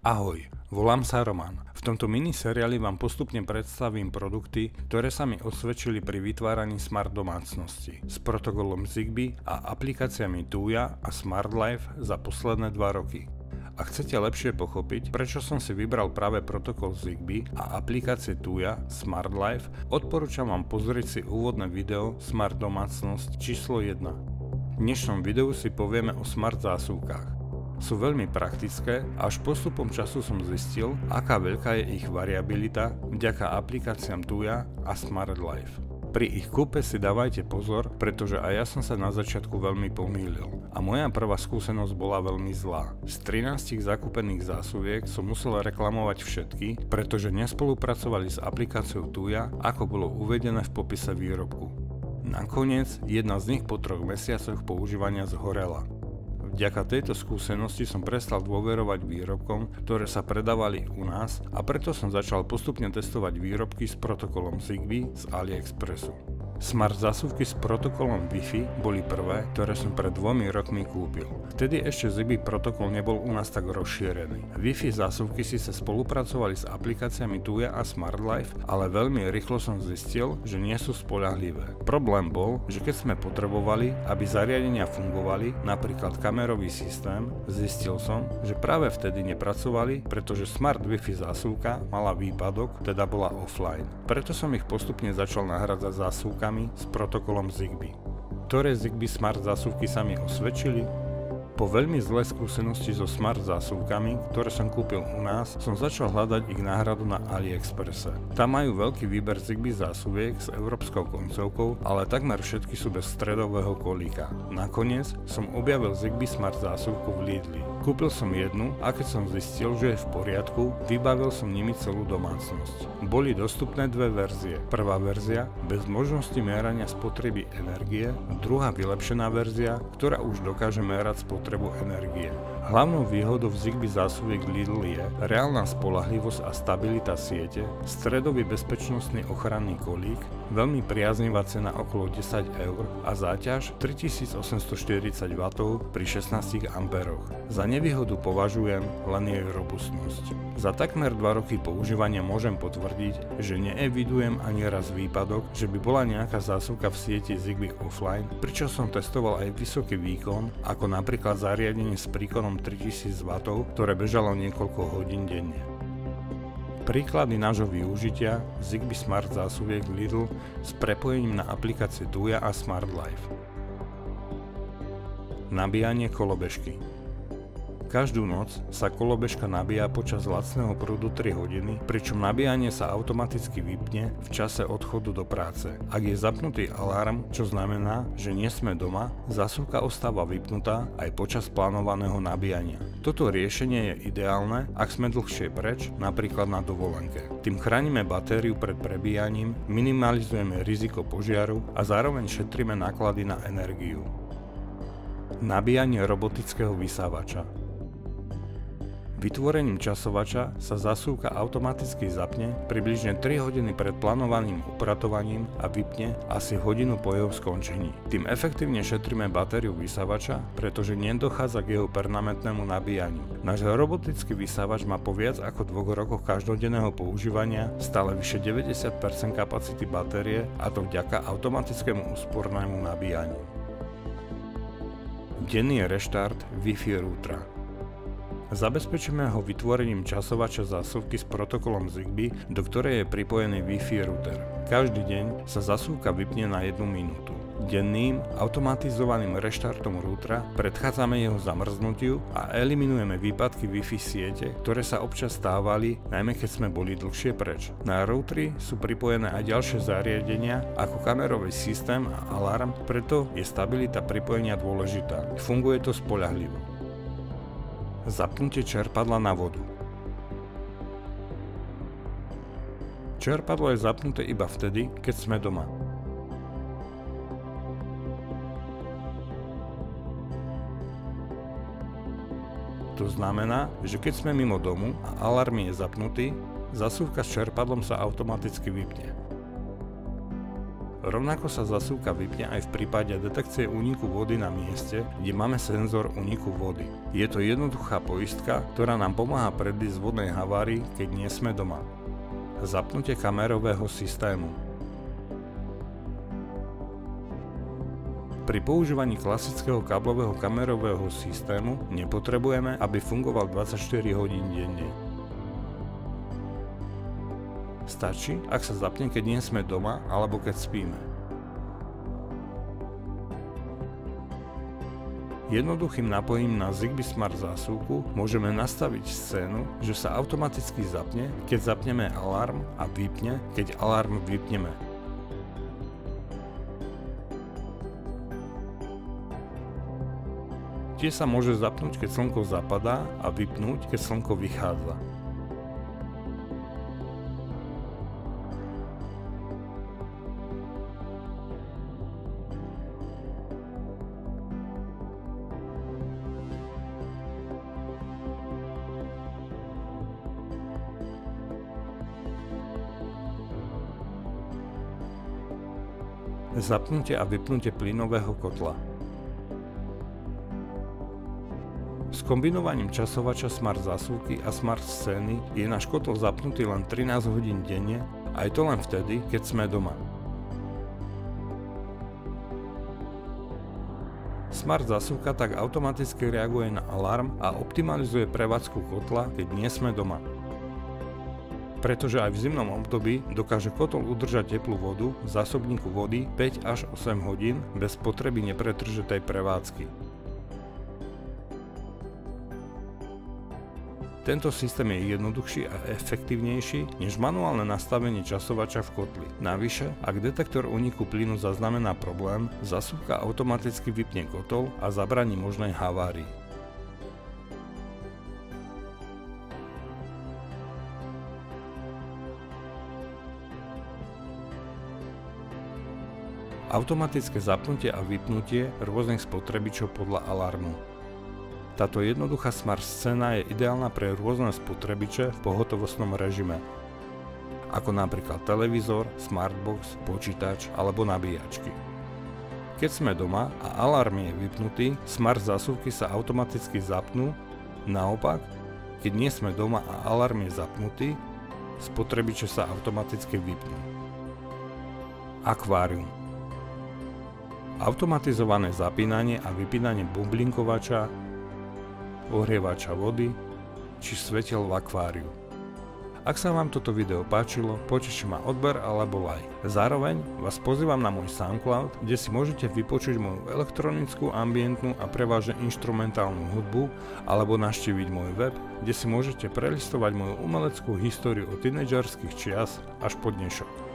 Ahoj, volám sa Roman. V tomto miniseriáli vám postupne predstavím produkty, ktoré sa mi osvedčili pri vytváraní smart domácnosti s protokolom Zigbee a aplikáciami Tuya a SmartLife za posledné 2 roky. Ak chcete lepšie pochopiť, prečo som si vybral práve protokol Zigbee a aplikácie Tuya, SmartLife, odporúčam vám pozrieť si úvodné video Smart domácnosť číslo 1. V dnešnom videu si povieme o smart zásuvkách. Sú veľmi praktické a až postupom času som zistil, aká veľká je ich variabilita vďaka aplikáciám Tuya a SmartLife. Pri ich kúpe si dávajte pozor, pretože aj ja som sa na začiatku veľmi pomýlil a moja prvá skúsenosť bola veľmi zlá. Z 13 zakúpených zásuviek som musel reklamovať všetky, pretože nespolupracovali s aplikáciou Tuya, ako bolo uvedené v popise výrobku. Nakoniec jedna z nich po 3 mesiacoch používania zhorela. Vďaka tejto skúsenosti som prestal dôverovať výrobkom, ktoré sa predávali u nás, a preto som začal postupne testovať výrobky s protokolom Zigbee z AliExpressu. Smart zásuvky s protokolom Wi-Fi boli prvé, ktoré som pred 2 rokmi kúpil. Vtedy ešte Zigbee protokol nebol u nás tak rozšírený. Wi-Fi zásuvky síce spolupracovali s aplikáciami Tuya a SmartLife, ale veľmi rýchlo som zistil, že nie sú spoľahlivé. Problém bol, že keď sme potrebovali, aby zariadenia fungovali, napríklad kamerový systém, zistil som, že práve vtedy nepracovali, pretože Smart Wi-Fi zásuvka mala výpadok, teda bola offline. Preto som ich postupne začal nahradzať zásuvkami s protokolom Zigbee. Ktoré Zigbee smart zásuvky sa mi osvedčili? Po veľmi zlej skúsenosti so smart zásuvkami, ktoré som kúpil u nás, som začal hľadať ich náhradu na AliExpresse. Tam majú veľký výber Zigbee zásuviek s európskou koncovkou, ale takmer všetky sú bez stredového kolíka. Nakoniec som objavil Zigbee smart zásuvku v Lidli. Kúpil som jednu a keď som zistil, že je v poriadku, vybavil som nimi celú domácnosť. Boli dostupné 2 verzie. Prvá verzia bez možnosti merania spotreby energie, druhá vylepšená verzia, ktorá už dokáže merať spotrebu energie. Hlavnou výhodou Zigbee zásuviek Lidl je reálna spoľahlivosť a stabilita siete, stredový bezpečnostný ochranný kolík, veľmi priaznivá cena okolo 10 € a záťaž 3840 W pri 16 A. Za nevýhodu považujem len jej robustnosť. Za takmer 2 roky používania môžem potvrdiť, že neevidujem ani raz výpadok, že by bola nejaká zásuvka v sieti Zigbee offline, pričom som testoval aj vysoký výkon, ako napríklad zariadenie s príkonom 3000 W, ktoré bežalo niekoľko hodín denne. Príklady nášho využitia Zigbee smart zásuviek Lidl s prepojením na aplikácie Tuya a SmartLife. Nabíjanie kolobežky. Každú noc sa kolobežka nabíja počas lacného prúdu 3 hodiny, pričom nabíjanie sa automaticky vypne v čase odchodu do práce. Ak je zapnutý alarm, čo znamená, že nie sme doma, zásuvka ostáva vypnutá aj počas plánovaného nabíjania. Toto riešenie je ideálne, ak sme dlhšie preč, napríklad na dovolenke. Tým chránime batériu pred prebíjaním, minimalizujeme riziko požiaru a zároveň šetríme náklady na energiu. Nabíjanie robotického vysávača. Vytvorením časovača sa zásuvka automaticky zapne približne 3 hodiny pred plánovaným upratovaním a vypne asi hodinu po jeho skončení. Tým efektívne šetríme batériu vysávača, pretože nedochádza k jeho permanentnému nabíjaniu. Náš robotický vysávač má po viac ako 2 rokoch každodenného používania stále vyše 90% kapacity batérie, a to vďaka automatickému úspornému nabíjaniu. Denný reštart Wi-Fi routera. Zabezpečíme ho vytvorením časovača zásuvky s protokolom Zigbee, do ktorej je pripojený Wi-Fi router. Každý deň sa zásuvka vypne na 1 minútu. Denným automatizovaným reštartom routera predchádzame jeho zamrznutiu a eliminujeme výpadky Wi-Fi siete, ktoré sa občas stávali, najmä keď sme boli dlhšie preč. Na routeri sú pripojené aj ďalšie zariadenia ako kamerový systém a alarm, preto je stabilita pripojenia dôležitá. Funguje to spoľahlivo. Zapnutie čerpadla na vodu. Čerpadlo je zapnuté iba vtedy, keď sme doma. To znamená, že keď sme mimo domu a alarm je zapnutý, zásuvka s čerpadlom sa automaticky vypne. Rovnako sa zasúvka vypne aj v prípade detekcie úniku vody na mieste, kde máme senzor úniku vody. Je to jednoduchá poistka, ktorá nám pomáha predísť vodnej havárii, keď nie sme doma. Zapnutie kamerového systému. Pri používaní klasického káblového kamerového systému nepotrebujeme, aby fungoval 24 hodín denne. Stačí, ak sa zapne, keď nie sme doma alebo keď spíme. Jednoduchým napojím na Zigbee Smart zásuvku môžeme nastaviť scénu, že sa automaticky zapne, keď zapneme alarm a vypne, keď alarm vypneme. Tiež sa môže zapnúť, keď slnko zapadá a vypnúť, keď slnko vychádza. Zapnutie a vypnutie plynového kotla. S kombinovaním časovača Smart zásuvky a Smart scény je náš kotol zapnutý len 13 hodín denne, aj to len vtedy, keď sme doma. Smart zásuvka tak automaticky reaguje na alarm a optimalizuje prevádzku kotla, keď nie sme doma. Pretože aj v zimnom období dokáže kotol udržať teplú vodu v zásobníku vody 5 až 8 hodín bez potreby nepretržitej prevádzky. Tento systém je jednoduchší a efektívnejší než manuálne nastavenie časovača v kotli. Navyše, ak detektor úniku plynu zaznamená problém, zásuvka automaticky vypne kotol a zabráni možnej havárii. Automatické zapnutie a vypnutie rôznych spotrebičov podľa alarmu. Táto jednoduchá smart scéna je ideálna pre rôzne spotrebiče v pohotovostnom režime, ako napríklad televízor, smartbox, počítač alebo nabíjačky. Keď sme doma a alarm je vypnutý, smart zásuvky sa automaticky zapnú, naopak, keď nie sme doma a alarm je zapnutý, spotrebiče sa automaticky vypnú. Akvárium. Automatizované zapínanie a vypínanie bublinkovača, ohrievača vody či svetiel v akváriu. Ak sa vám toto video páčilo, poteší ma odber alebo like. Zároveň vás pozývam na môj SoundCloud, kde si môžete vypočuť moju elektronickú, ambientnú a prevažne inštrumentálnu hudbu alebo navštíviť môj web, kde si môžete prelistovať moju umeleckú históriu od tínedžerských čias až po dnešok.